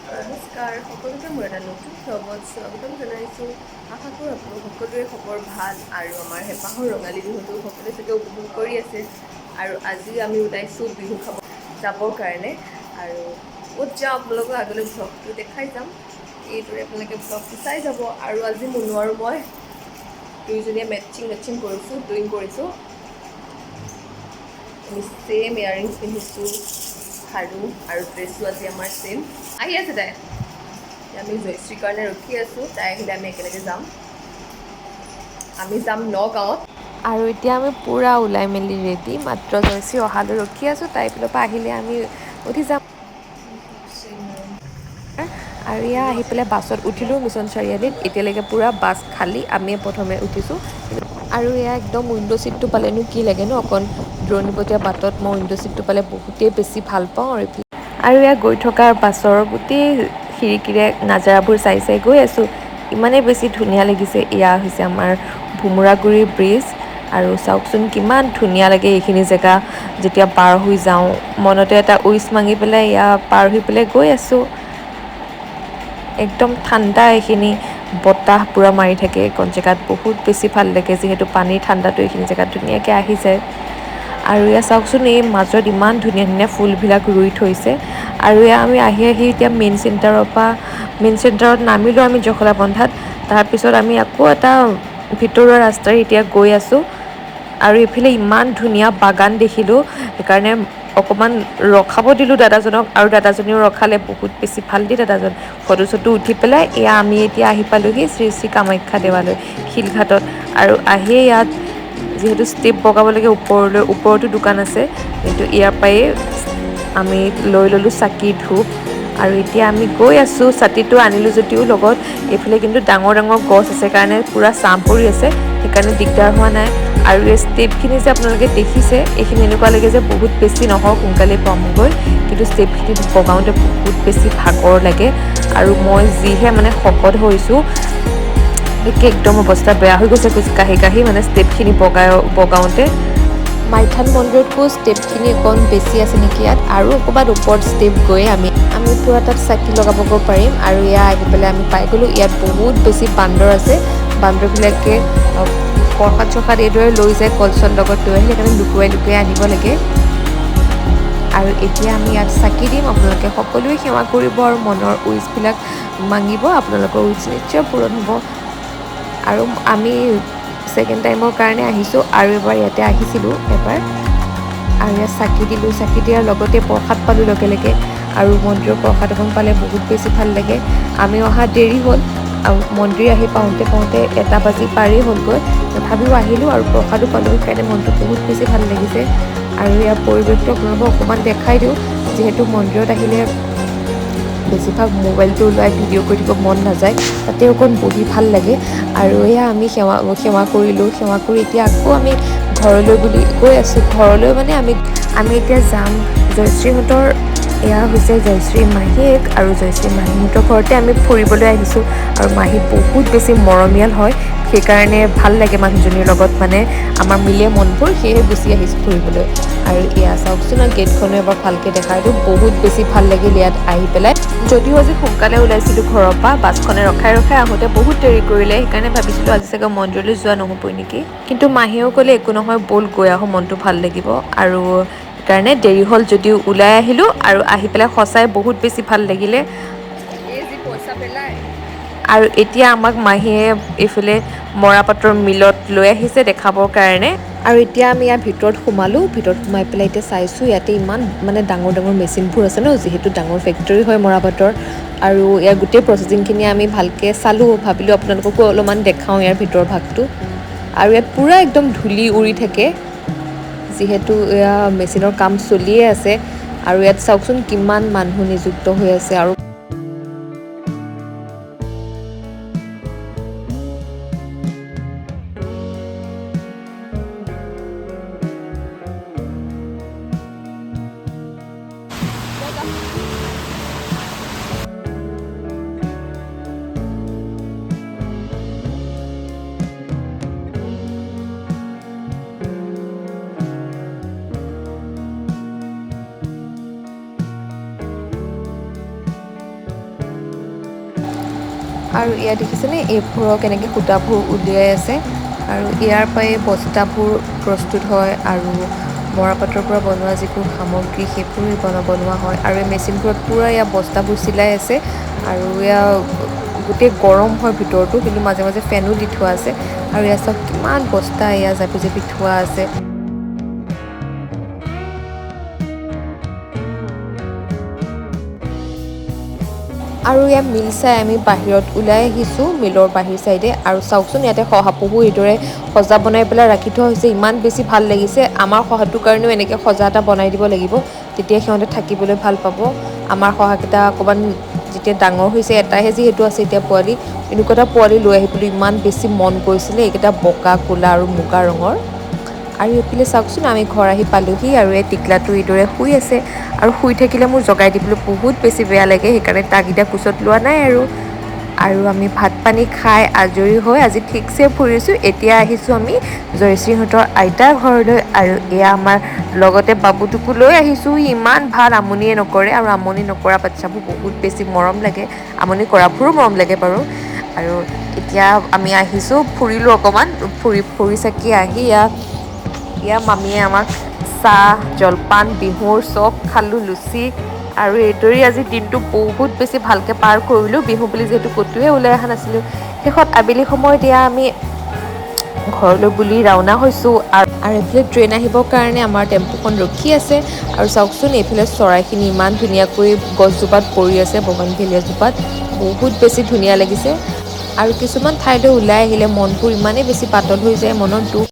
নমস্কাৰ সকলোকে মোৰ এটা নতুন ভ্লগত স্বাগতম জনাইছোঁ। আশা কৰোঁ আপোনালোক সকলোৰে খবৰ ভাল আৰু আমাৰ হেঁপাহৰ ৰঙালী বিহুটো সকলোৱে চাগে উপভোগ কৰি আছে। আৰু আজি আমি ওলাইছোঁ বিহু খাব যাবৰ কাৰণে আৰু ক'ত যাওঁ আপোনালোকক আগলৈ ভ্লগটো দেখাই যাম। এইদৰে আপোনালোকে ভ্লগটো চাই যাব। আৰু আজি মুনু আৰু মই দুয়োজনীয়ে মেটচিং কৰিছোঁ, ডুইং কৰিছোঁ। আমি ছেম ইয়াৰিংছ পিন্ধিছোঁ, খাৰু আৰু ড্ৰেছো আজি আমাৰ ছেম। আহি আছে তাই। আমি জয়শ্ৰীৰ কাৰণে ৰখি আছোঁ, তাই আহিলে আমি একেলগে যাম। আমি যাম নগাঁৱত। আৰু এতিয়া আমি পূৰা ওলাই মেলি ৰেডি, মাত্ৰ জয়শ্ৰী অহালৈ ৰখি আছোঁ। তাই ফালৰ পৰা আহিলে আমি উঠি যাম। আৰু এয়া আহি পেলাই বাছত উঠিলোঁ মিছন চাৰিআলিত। এতিয়ালৈকে পূৰা বাছ খালী, আমিয়ে প্ৰথমে উঠিছোঁ। আৰু এয়া একদম উইণ্ড' ছিটটো পালেনো কি লাগে ন, অকণ দূৰণিবতীয়া বাটত মই উইণ্ড' ছিটটো পালে বহুতেই বেছি ভাল পাওঁ। আৰু এয়া গৈ থকাৰ বাছৰ গোটেই খিৰিকীৰে নাজাৰাবোৰ চাই চাই গৈ আছোঁ। ইমানেই বেছি ধুনীয়া লাগিছে। এয়া হৈছে আমাৰ ভোমোৰাগুৰি ব্ৰিজ। আৰু চাওকচোন কিমান ধুনীয়া লাগে এইখিনি জেগা যেতিয়া পাৰ হৈ যাওঁ। মনতে এটা উইচ মাঙি পেলাই এয়া পাৰ হৈ পেলাই গৈ আছোঁ। একদম ঠাণ্ডা এইখিনি, বতাহ পূৰা মাৰি থাকে এইকণ জেগাত, বহুত বেছি ভাল লাগে যিহেতু পানীৰ ঠাণ্ডাটো এইখিনি জেগাত ধুনীয়াকৈ আহি যায়। আৰু এয়া চাওকচোন, এই মাজত ইমান ধুনীয়া ধুনীয়া ফুলবিলাক ৰুই থৈছে। আৰু এয়া আমি আহি এতিয়া মেইন চেণ্টাৰত নামিলোঁ আমি জখলাবন্ধাত। তাৰপিছত আমি আকৌ এটা ভিতৰুৱা ৰাস্তাৰে এতিয়া গৈ আছোঁ। আৰু এইফালে ইমান ধুনীয়া বাগান দেখিলোঁ, সেইকাৰণে অকণমান ৰখাব দিলোঁ দাদাজনক, আৰু দাদাজনেও ৰখালে। বহুত বেছি ভাল দেই দাদাজন, ফটো চটো উঠি পেলাই এয়া আমি এতিয়া আহি পালোঁহি শ্ৰী শ্ৰী কামাখ্যা দেৱালয় শিলঘাটত। আৰু আহিয়ে ইয়াত যিহেতু ষ্টেপ বগাব লাগে ওপৰতো দোকান আছে, কিন্তু ইয়াৰ পৰাই আমি লৈ ল'লোঁ চাকি ধূপ। আৰু এতিয়া আমি গৈ আছোঁ। ছাতিটো আনিলোঁ যদিও লগত, এইফালে কিন্তু ডাঙৰ ডাঙৰ গছ আছে কাৰণে পূৰা ছাঁ পৰি আছে, সেইকাৰণে দিগদাৰ হোৱা নাই। আৰু এই ষ্টেপখিনি যে আপোনালোকে দেখিছে, এইখিনি এনেকুৱা লাগে যে বহুত বেছি নহওক সোনকালে পামগৈ, কিন্তু ষ্টেপখিনি বগাওঁতে বহুত বেছি ভাগৰ লাগে। আৰু মই যিহে মানে শকত হৈছোঁ, একে একদম অৱস্থা বেয়া হৈ গৈছে খোজ কাঢ়ি কাঢ়ি, মানে ষ্টেপখিনি বগাওঁতে। মাইথান মন্দিৰতকৈ ষ্টেপখিনি অকণ বেছি আছে নেকি ইয়াত, আৰু অকণমান ওপৰত ষ্টেপ গৈ আমি পূৰা তাত চাকি লগাবগৈ পাৰিম। আৰু এয়া আহি পেলাই আমি পাই গ'লোঁ। ইয়াত বহুত বেছি বান্দৰ আছে। বান্দৰবিলাকে প্ৰসাদ চসাদ এইদৰে লৈ যায়, কলচল লগত লৈ আহি, সেইকাৰণে লুকুৱাই লুকুৱাই আনিব লাগে। আৰু এতিয়া আমি ইয়াত চাকি দিম। আপোনালোকে সকলোৱে সেৱা কৰিব আৰু মনৰ উইচবিলাক মাগিব, আপোনালোকৰ উইচ নিশ্চয় পূৰণ হ'ব। আৰু আমি ছেকেণ্ড টাইমৰ কাৰণে আহিছোঁ, আৰু এবাৰ ইয়াতে আহিছিলোঁ এবাৰ। আৰু ইয়াত চাকি দিলোঁ, চাকি দিয়াৰ লগতে প্ৰসাদ পালোঁ লগে লগে। আৰু মন্দিৰৰ প্ৰসাদ এখন পালে বহুত বেছি ভাল লাগে। আমি অহা দেৰি হ'ল, আৰু মন্দিৰ আহি পাওঁতে পাওঁতে 1 বাজি পাৰেই হ'লগৈ, তথাপিও আহিলোঁ আৰু প্ৰসাদো পালোঁ, সেইকাৰণে মনটো বহুত বেছি ভাল লাগিছে। আৰু ইয়াৰ পৰিৱেশটো আপোনালোকক অকণমান দেখাই দিওঁ, যিহেতু মন্দিৰত আহিলে বেছিভাগ মোবাইলটো ওলাই ভিডিঅ' কৰি দিব মন নাযায়, তাতে অকণ বহি ভাল লাগে। আৰু এয়া আমি সেৱা কৰিলোঁ, সেৱা কৰি এতিয়া আকৌ আমি ঘৰলৈ বুলি গৈ আছোঁ। ঘৰলৈ মানে আমি এতিয়া যাম জয়শ্ৰীহঁতৰ, এয়া হৈছে জয়শ্ৰীৰ মাহীয়েক, আৰু জয়শ্ৰীৰ মাহীহঁতৰ ঘৰতে আমি ফুৰিবলৈ আহিছোঁ। আৰু মাহী বহুত বেছি মৰমীয়াল হয়, সেইকাৰণে ভাল লাগে মানুহজনীৰ লগত, মানে আমাৰ মিলে মনবোৰ, সেয়েহে গুচি আহিছোঁ ফুৰিবলৈ। আৰু এয়া চাওকচোন, গেটখনো এবাৰ ভালকৈ দেখাই দিওঁ, বহুত বেছি ভাল লাগিল ইয়াত আহি পেলাই। যদিও আজি সোনকালে ওলাইছিলোঁ ঘৰৰ পৰা, বাছখনে ৰখাই ৰখাই আহোঁতে বহুত দেৰি কৰিলে, সেইকাৰণে ভাবিছিলোঁ আজি চাগে মন্দিৰলৈ যোৱা নহ'বই নেকি। কিন্তু মাহীয়েও ক'লে একো নহয় ব'ল গৈ আহোঁ, মনটো ভাল লাগিব। আৰু সেইকাৰণে দেৰি হ'ল যদিও ওলাই আহিলোঁ, আৰু আহি পেলাই সঁচাই বহুত বেছি ভাল লাগিলে। এই যি পইচা পেলাই। আৰু এতিয়া আমাক মাহীয়ে এইফালে মৰাপাটৰ মিলত লৈ আহিছে দেখাবৰ কাৰণে। আৰু এতিয়া আমি ইয়াৰ ভিতৰত সোমালোঁ, ভিতৰত সোমাই পেলাই এতিয়া চাইছোঁ, ইয়াতে ইমান মানে ডাঙৰ ডাঙৰ মেচিনবোৰ আছে ন, যিহেতু ডাঙৰ ফেক্টৰী হয় মৰাপাটৰ। আৰু ইয়াৰ গোটেই প্ৰচেছিংখিনি আমি ভালকৈ চালোঁ, ভাবিলোঁ আপোনালোককো অলপমান দেখাওঁ ইয়াৰ ভিতৰৰ ভাগটো। আৰু ইয়াত পূৰা একদম ধূলি উৰি থাকে, যিহেতু এয়া মেচিনৰ কাম চলিয়ে আছে। আৰু ইয়াত চাওকচোন কিমান মানুহ নিযুক্ত হৈ আছে। আৰু আৰু ইয়াত দেখিছেনে এইবোৰৰ কেনেকৈ সূতাবোৰ উলিয়াই আছে আৰু ইয়াৰ পৰাই বস্তাবোৰ প্ৰস্তুত হয় আৰু মৰাপাটৰ পৰা বনোৱা যিবোৰ সামগ্ৰী সেইবোৰ বনোৱা হয় আৰু এই মেচিনবোৰত পূৰা ইয়াৰ বস্তাবোৰ চিলাই আছে আৰু এয়া গোটেই গৰম হয় ভিতৰতো কিন্তু মাজে মাজে ফেনো দি থোৱা আছে আৰু এয়া চব কিমান বস্তা এয়া জাপি জাপি থোৱা আছে আৰু ইয়াৰ মিল চাই আমি বাহিৰত ওলাই আহিছোঁ মিলৰ বাহিৰ চাইডে আৰু চাওকচোন ইয়াতে শহাপহু এইদৰে সজা বনাই পেলাই ৰাখি থোৱা হৈছে ইমান বেছি ভাল লাগিছে আমাৰ শহাটোৰ কাৰণেও এনেকৈ সজা এটা বনাই দিব লাগিব তেতিয়া সিহঁতে থাকিবলৈ ভাল পাব আমাৰ শহাকেইটা অকণমান যেতিয়া ডাঙৰ হৈছে এটাহে যিহেতু আছে এতিয়া পোৱালি এনেকুৱা এটা পোৱালি লৈ আহিবলৈ ইমান বেছি মন গৈছিলে এইকেইটা বগা ক'লা আৰু মুগা ৰঙৰ আৰু এইফালে চাওকচোন আমি ঘৰ আহি পালোহি আৰু এই টিকলাটো এইদৰে শুই আছে আৰু শুই থাকিলে মোৰ জগাই দিবলৈ বহুত বেছি বেয়া লাগে সেইকাৰণে তাক এতিয়া কোচত লোৱা নাই আৰু আমি ভাত পানী খাই আজৰি হৈ আজি ঠিকছে ফুৰিছোঁ এতিয়া আহিছোঁ আমি জয়শ্ৰীহঁতৰ আইতাৰ ঘৰলৈ আৰু এয়া আমাৰ লগতে বাবুটোকো লৈ আহিছোঁ ইমান ভাল আমনিয়ে নকৰে আৰু আমনি নকৰা বাচ্ছাবোৰ বহুত বেছি মৰম লাগে আমনি কৰাবোৰো মৰম লাগে বাৰু আৰু এতিয়া আমি আহিছোঁ ফুৰিলোঁ অকণমান ফুৰি চাকি আহি ইয়াৰ মামীয়ে আমাক চাহ জলপান বিহুৰ চব খালোঁ লুচি আৰু এইদৰেই আজি দিনটো বহুত বেছি ভালকৈ পাৰ কৰিলোঁ বিহু বুলি যিহেতু ক'তোৱে ওলাই অহা নাছিলোঁ শেষত আবেলি সময়ত এয়া আমি ঘৰলৈ বুলি ৰাওনা হৈছোঁ আৰু এইফালে ট্ৰেইন আহিবৰ কাৰণে আমাৰ টেম্পুখন ৰখি আছে আৰু চাওকচোন এইফালে চৰাইখিনি ইমান ধুনীয়াকৈ গছজোপাত পৰি আছে বগনভেলিয়াজোপাত বহুত বেছি ধুনীয়া লাগিছে আৰু কিছুমান ঠাইলৈ ওলাই আহিলে মনবোৰ ইমানেই বেছি পাতল হৈ যায় মনৰ দুখ